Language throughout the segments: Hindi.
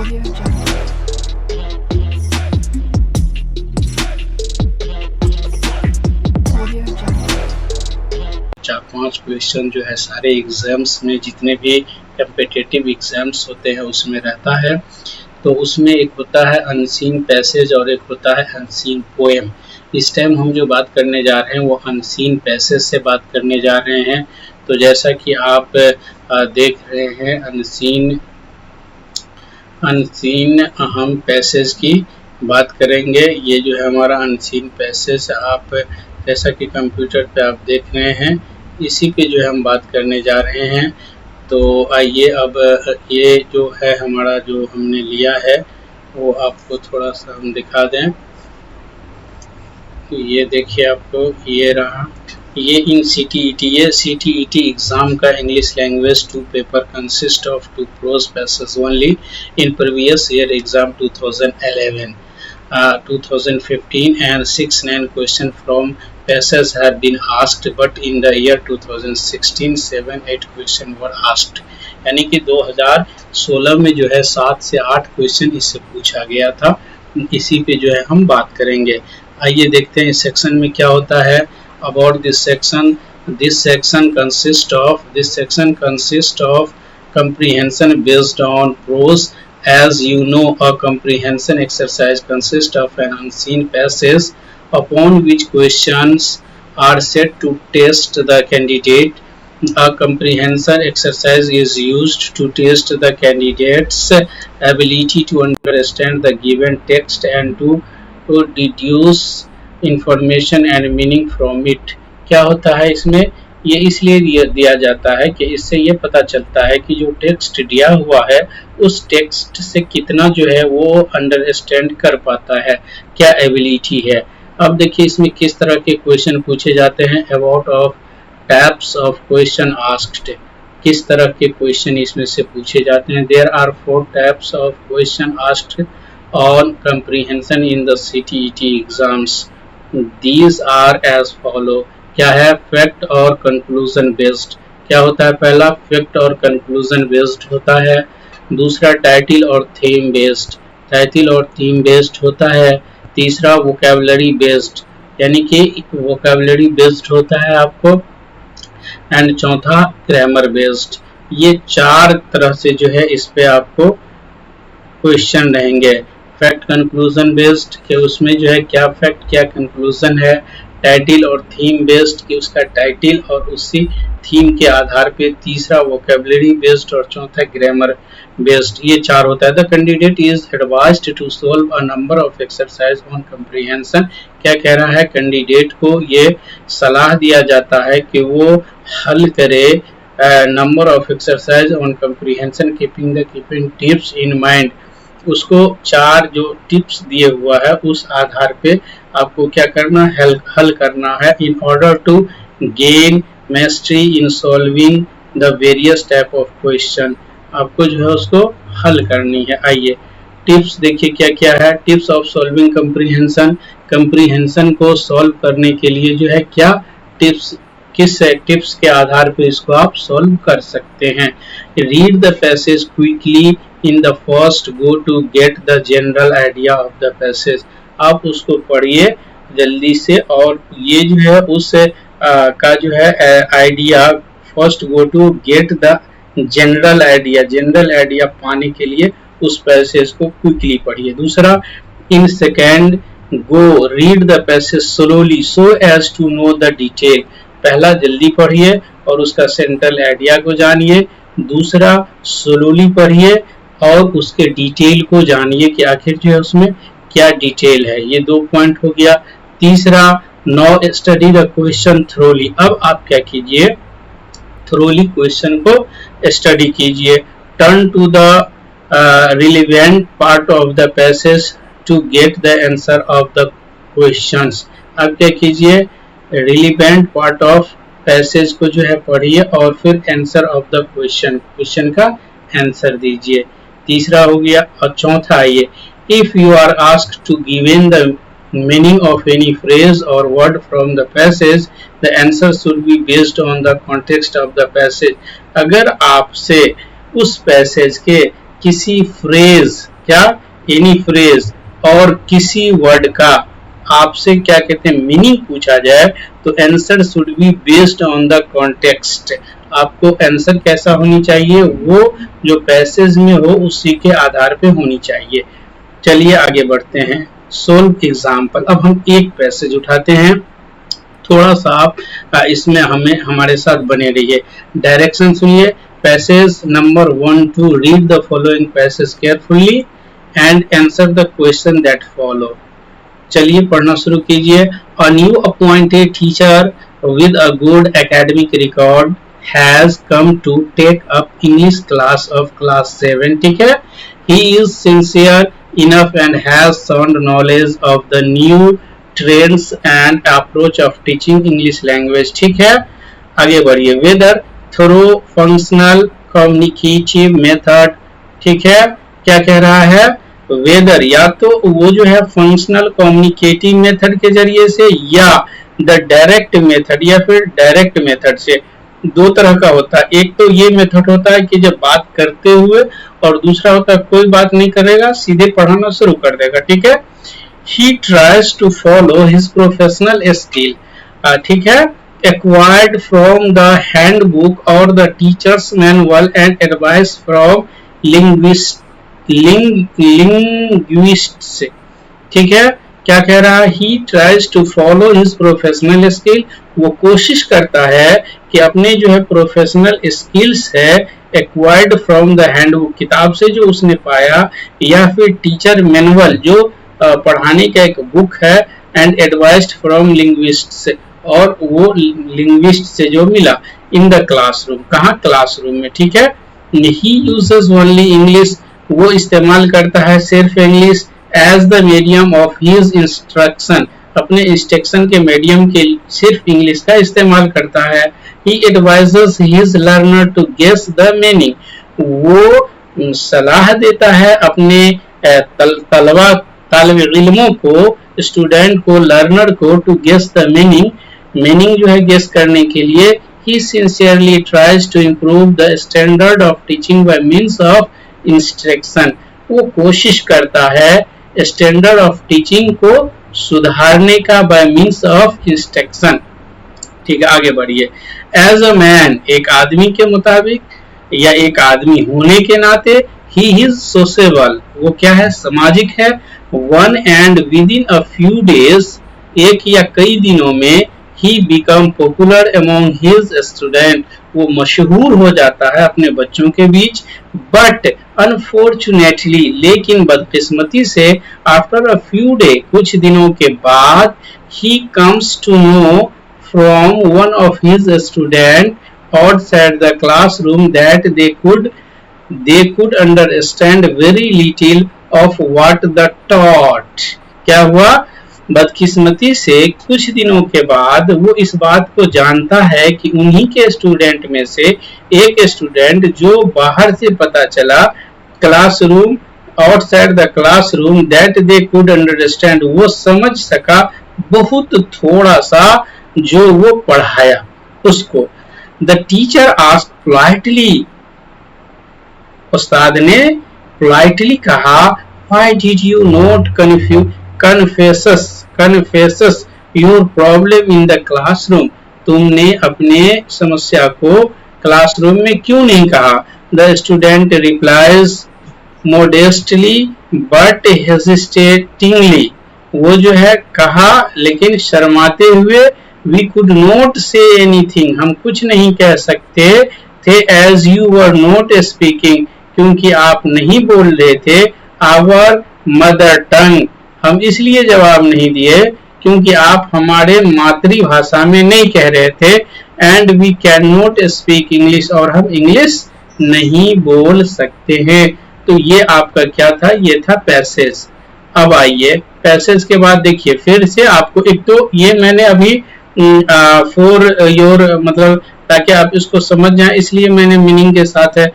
Audio Jungle. Audio Jungle. 4-5 question जो है सारे एग्जाम्स में, जितने भी कम्पिटिटिव एग्जाम्स होते हैं उसमें रहता है। तो उसमें एक होता है अनसीन पैसेज और एक होता है अनसीन पोएम। इस टाइम हम जो बात करने जा रहे हैं वो अनसीन पैसेज से बात करने जा रहे हैं। तो जैसा कि आप देख रहे हैं अनसीन हम पैसेज की बात करेंगे। ये जो है हमारा अनसीन पैसेज, आप जैसा कि कंप्यूटर पे आप देख रहे हैं, इसी पे जो है हम बात करने जा रहे हैं। तो आइए अब ये जो है हमारा जो हमने लिया है वो आपको थोड़ा सा हम दिखा दें। ये देखिए, आपको ये रहा, ये इन CTET, ये CTET एग्जाम का English language 2 paper consist of 2 prose passage only in previous year exam 2011, 2015 and 6-9 question from passages have been asked, but in the year 2016 7-8 question were asked। यानी कि 2016 में जो है 7 से 8 क्वेश्चन इससे पूछा गया था। इसी पे जो है हम बात करेंगे। आइए देखते हैं इस सेक्शन में क्या होता है। About this section consists of comprehension based on prose। As you know, a comprehension exercise consists of an unseen passage upon which questions are set to test the candidate। A comprehension exercise is used to test the candidate's ability to understand the given text and to deduce information and meaning from it। क्या होता है इसमें, ये इसलिए दिया जाता है कि इससे ये पता चलता है कि जो टेक्स्ट दिया हुआ है उस टेक्स्ट से कितना जो है वो अंडरस्टैंड कर पाता है, क्या एबिलिटी है। अब देखिए इसमें किस तरह के क्वेश्चन पूछे जाते हैं। About of types of question asked, किस तरह के क्वेश्चन इसमें से पूछे जाते हैं। There are 4 types of question asked on comprehension in the CTET exams। These are as follow। क्या है, फैक्ट और कंक्लूजन बेस्ड। क्या होता है, पहला फैक्ट और कंक्लूजन बेस्ड होता है। दूसरा टाइटल और थीम बेस्ड, टाइटल और थीम बेस्ड होता है। तीसरा वोकैबुलरी बेस्ड, यानी कि वोकैबुलरी बेस्ड होता है आपको। एंड चौथा ग्रामर बेस्ड। ये 4 तरह से जो है इस पे आपको क्वेश्चन रहेंगे। फैक्ट कंक्लूजन बेस्ड के उसमें जो है क्या फैक्ट क्या कंक्लूजन है। टाइटल और थीम बेस्ड कि उसका टाइटल और उसी थीम के आधार पे। तीसरा वोकैबुलरी बेस्ड और चौथा ग्रामर बेस्ड। ये 4 होता है। The candidate is advised to solve a number of exercise on comprehension. क्या कह रहा है, कैंडिडेट को ये सलाह दिया जाता है कि वो हल करे number of exercise on comprehension keeping tips in mind. उसको 4 जो टिप्स दिए हुआ है उस आधार पे आपको क्या करना है, हल करना है। In order to gain mastery in solving the various type of question, आपको जो है उसको हल करनी है। आइए टिप्स देखिए क्या क्या है। Tips of solving comprehension, comprehension को सॉल्व करने के लिए जो है क्या टिप्स, किस टिप्स के आधार पे इसको आप सॉल्व कर सकते हैं। Read the passage quickly in the first go to get the general idea of the passage. आप उसको पढ़िए जल्दी से और ये जो है उस का जो है idea, first go to get the general idea पाने के लिए उस पैसेज को क्विकली पढ़िए। दूसरा, in second go read the passage slowly so as to know the detail. पहला जल्दी पढ़िए और उसका सेंट्रल आइडिया को जानिए। दूसरा, स्लोली पढ़िए और उसके डिटेल को जानिए कि आखिर जो है उसमें क्या डिटेल है। ये 2 पॉइंट हो गया। तीसरा, now study the question thoroughly. अब आप क्या कीजिए, थ्रोली क्वेश्चन को स्टडी कीजिए। Turn to the relevant part of the passage to get the answer of the questions. अब क्या कीजिए, रिलेवेंट पार्ट ऑफ पैसेज को जो है पढ़िए और फिर आंसर ऑफ द क्वेश्चन का आंसर दीजिए। तीसरा हो गया। और चौथा आइए, if you are asked to given the meaning of any phrase और word from the passage the answer should be based on the context of the passage. अगर आपसे उस पैसेज के किसी फ्रेज क्या, एनी फ्रेज और किसी वर्ड का आपसे क्या कहते हैं मीनिंग पूछा जाए तो answer should be based on the context. आपको आंसर कैसा होनी चाहिए, वो जो पैसेज में हो उसी के आधार पे होनी चाहिए। चलिए आगे बढ़ते हैं। Solve example. अब हम एक पैसेज उठाते हैं, थोड़ा सा आप इसमें हमारे साथ बने रहिए। डायरेक्शन सुनिए। Passage number 1 2, read the following passage carefully and answer the question that follow. चलिए पढ़ना शुरू कीजिए। A new appointed teacher with a good academic record has come to take up English class of class 7। ठीक है। He is sincere enough and has sound knowledge of the new trends and approach of teaching English language। ठीक है। आगे बढ़िए। whether through functional communicative method। ठीक है। क्या कह रहा है, whether या तो वो जो है functional communicative method के जरिए से या the direct method या फिर direct method से। दो तरह का होता है, एक तो ये मेथड होता है कि जब बात करते हुए, और दूसरा होता है कोई बात नहीं करेगा सीधे पढ़ाना शुरू कर देगा। ठीक है। He tries to follow his professional skill। ठीक है। Acquired from the handbook or the teacher's manual and advice from linguists। ठीक है। क्या कह रहा है, he tries to follow his professional skill। वो कोशिश करता है कि अपने जो है प्रोफेशनल स्किल्स है एक्वायर्ड फ्रॉम द हैंडबुक, किताब से जो उसने पाया, या फिर टीचर मैनुअल जो पढ़ाने का एक बुक है, एंड एडवाइस्ड फ्रॉम लिंग्विस्ट से, और वो लिंग्विस्ट से जो मिला इन द क्लासरूम। कहाँ, क्लासरूम में। ठीक है। He uses only English. वो इस्तेमाल करता है सिर्फ English as the medium of his instruction. अपने इंस्ट्रक्शन के मीडियम के सिर्फ इंग्लिश का इस्तेमाल करता है। He advises his learner to guess the meaning। वो सलाह देता है अपने तालिब इल्मों को, स्टूडेंट को, लर्नर को, टू गेस द मीनिंग जो है गेस करने के लिए। He sincerely tries to improve the standard of teaching by means of instruction। वो कोशिश करता है स्टैंडर्ड ऑफ टीचिंग को सुधारने का बाय मीन्स ऑफ इंस्ट्रक्शन। ठीक है। आगे बढ़िए। एज अ मैन, एक आदमी के मुताबिक या एक आदमी होने के नाते, ही इज सोशेबल। वो क्या है, सामाजिक है। One and with in a few days, एक या कई दिनों में, he become popular among his student. वो मशहूर हो जाता है अपने बच्चों के बीच। बट अनफॉर्चुनेटली, लेकिन बदकिस्मती से, आफ्टर अ फ्यू डे, कुछ दिनों के बाद, he comes to know from one of his students outside the classroom that they could understand very little of what the taught। क्या हुआ, बदकिस्मती से कुछ दिनों के बाद वो इस बात को जानता है कि उन्हीं के स्टूडेंट में से एक स्टूडेंट जो बाहर से पता चला, classroom, outside the classroom, that they could understand, वो समझ सका बहुत थोड़ा सा जो वो पढ़ाया उसको। द टीचर आस्क्ड पोलाइटली, उस्ताद ने पोलाइटली कहा, why did you not confess your problem in the classroom. तुमने अपने समस्या को क्लासरूम में क्यों नहीं कहा। The student replies modestly but hesitatingly. वो जो है कहा लेकिन शर्माते हुए। We could not say anything, हम कुछ नहीं कह सकते थे, as you were not speaking, क्योंकि आप नहीं बोल रहे थे, our mother tongue, हम इसलिए जवाब नहीं दिए क्योंकि आप हमारे मातृभाषा में नहीं कह रहे थे, and we cannot speak English, और हम इंग्लिश नहीं बोल सकते हैं। तो ये आपका क्या था, ये था पैसेज। अब आइए पैसेज के बाद देखिए फिर से आपको, एक तो ये मैंने अभी फॉर योर मतलब ताकि आप इसको समझ जाएं, इसलिए मैंने मीनिंग के साथ है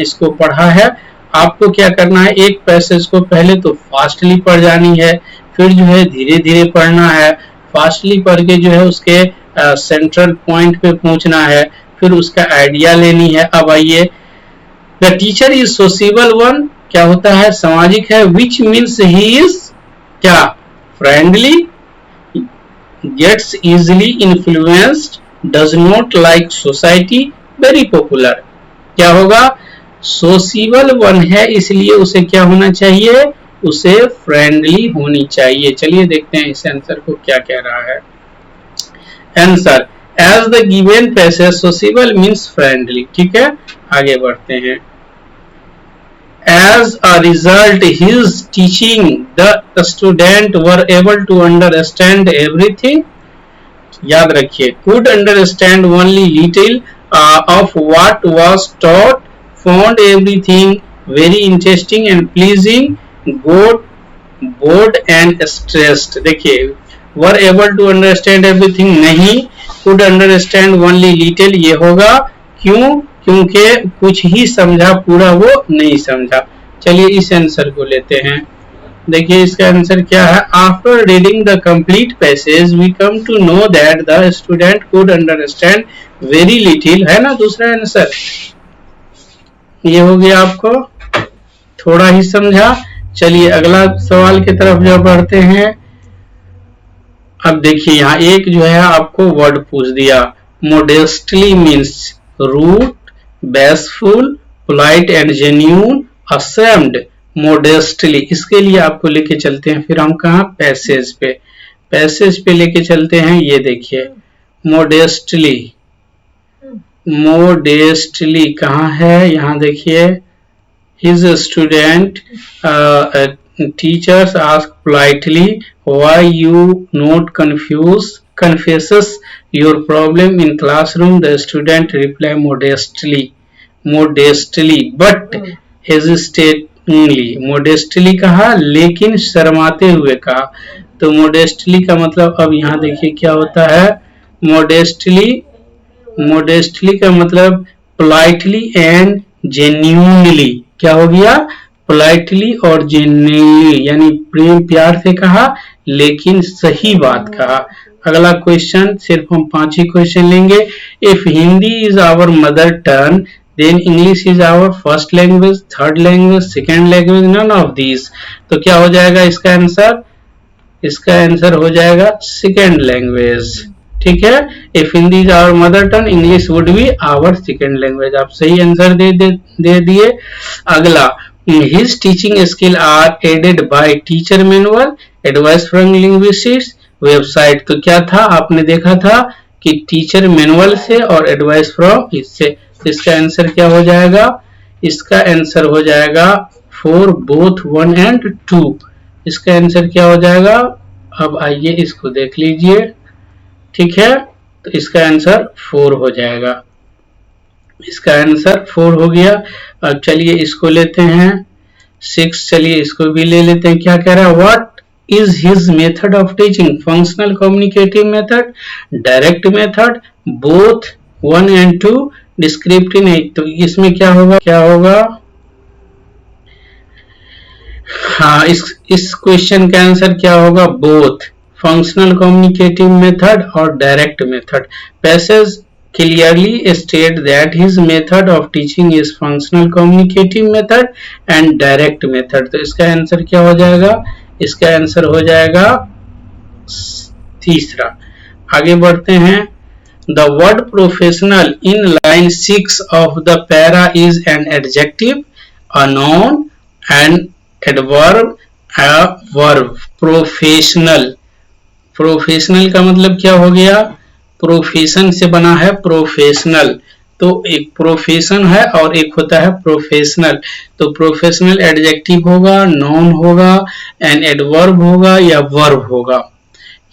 इसको पढ़ा है। आपको क्या करना है, एक पैसेज को पहले तो फास्टली पढ़ जानी है, फिर जो है धीरे धीरे पढ़ना है। फास्टली पढ़ के जो है उसके सेंट्रल पॉइंट पे पहुंचना है, फिर उसका आइडिया लेनी है। अब आइए, the teacher is sociable one, क्या होता है, सामाजिक है। विच मीन्स ही इज क्या, friendly, gets easily influenced, does not like society, very popular. क्या होगा, सोशियल वन है, इसलिए उसे क्या होना चाहिए, उसे फ्रेंडली होनी चाहिए। चलिए देखते हैं इस आंसर को क्या कह रहा है। Answer, as the given passage social means friendly. ठीक है, आगे बढ़ते हैं। As a result, his teaching, the student were able to understand everything. याद रखिए, could understand only little of what was taught, found everything very interesting and pleasing, got bored and stressed. देखिए, were able to understand everything नहीं, could understand only little ये होगा, क्यों, क्योंकि कुछ ही समझा, पूरा वो नहीं समझा। चलिए इस आंसर को लेते हैं। देखिए इसका आंसर क्या है, after reading the complete passage we come to know that the student could understand very little, है ना दूसरा आंसर। ये हो गया, आपको थोड़ा ही समझा। चलिए अगला सवाल की तरफ जो बढ़ते हैं। अब देखिए यहाँ एक जो है आपको वर्ड पूछ दिया, modestly means root, bashful, polite and genuine, assumed, modestly. इसके लिए आपको लेके चलते हैं फिर हम कहा, पैसेज पे। पैसेज पे लेके चलते हैं। ये देखिए मोडेस्टली, मोडेस्टली कहाँ है, यहाँ देखिए, his student teachers ask politely why you not confesses your problem in classroom, the student reply modestly but hesitatingly। modestly कहा लेकिन शर्माते हुए कहा, तो modestly का मतलब अब यहाँ देखिए क्या होता है, modestly का मतलब politely and genuinely। क्या हो गया, पोलाइटली और जेन्युइनली, यानी प्रेम प्यार से कहा लेकिन सही बात कहा। अगला क्वेश्चन, सिर्फ हम 5 ही क्वेश्चन लेंगे। If Hindi is our mother tongue then English is our first language, third language, second language, none of these. तो क्या हो जाएगा इसका आंसर, इसका आंसर हो जाएगा सेकेंड लैंग्वेज। ठीक है, if Hindi is our mother tongue English would be our second language. आप सही आंसर दे दिए। अगला, his teaching skill are aided by teacher manual, advice from linguistics, website। तो क्या था, आपने देखा था कि टीचर मैनुअल से और एडवाइस फ्रॉम इससे। इसका आंसर क्या हो जाएगा, इसका आंसर हो जाएगा 4 both 1 and 2। इसका आंसर क्या हो जाएगा, अब आइए इसको देख लीजिए। ठीक है, तो इसका आंसर 4 हो जाएगा, इसका आंसर 4 हो गया। अब चलिए इसको लेते हैं 6, चलिए इसको भी ले लेते हैं। क्या कह रहा है, what is his method of teaching, functional communicative method, direct method, both 1 and 2, descriptive नहीं। तो इसमें क्या होगा, क्या होगा, हाँ इस क्वेश्चन का आंसर क्या होगा, बोथ, फंक्शनल कम्युनिकेटिव मेथड और direct method. Passage clearly state that his method of teaching is functional communicative method and direct method। तो इसका आंसर क्या हो जाएगा, इसका आंसर हो जाएगा तीसरा। आगे बढ़ते हैं। The word professional in line 6 of the para is an adjective, a noun, an adverb, a verb। Professional, professional का मतलब क्या हो गया, प्रोफेशन से बना है प्रोफेशनल। तो एक प्रोफेशन है और एक होता है प्रोफेशनल। तो प्रोफेशनल एडजेक्टिव होगा, नाउन होगा, एन एडवर्ब होगा या वर्ब होगा।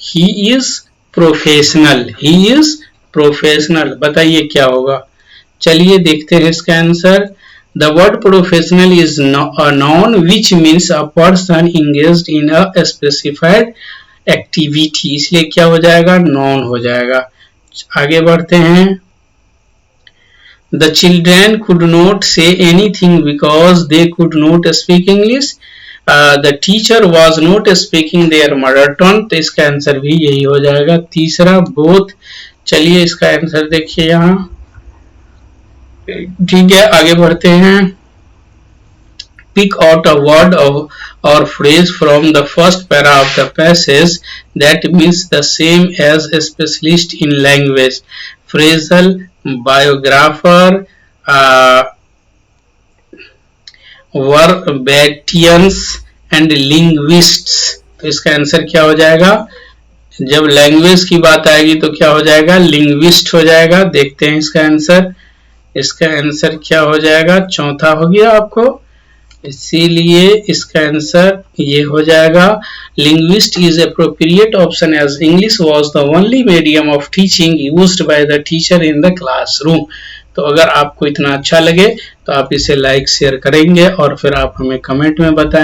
He is professional, he is professional. बताइए क्या होगा, चलिए देखते हैं इसका answer. The word professional is a noun which means a person engaged in a specified activity, इसलिए क्या हो जाएगा, नाउन हो जाएगा। आगे बढ़ते हैं। The children could not say anything because they could not speak English. The teacher was not speaking their mother tongue। तो इसका आंसर भी यही हो जाएगा, तीसरा, बोथ। चलिए इसका आंसर देखिए यहाँ। ठीक है, आगे बढ़ते हैं। pick out a word or phrase from the first para of the passage that means the same as a specialist in language, phrasal, biographer, verbatians and linguists. तो इसका आंसर क्या हो जाएगा? जब लैंग्वेज की बात आएगी तो क्या हो जाएगा? लिंग्विस्ट हो जाएगा। देखते हैं इसका आंसर। इसका आंसर क्या हो जाएगा? चौथा हो गया आपको, इसीलिए इसका आंसर ये हो जाएगा। Linguist is appropriate option as English was the only medium of teaching used by the teacher in the classroom. तो अगर आपको इतना अच्छा लगे तो आप इसे लाइक शेयर करेंगे और फिर आप हमें कमेंट में बताएं।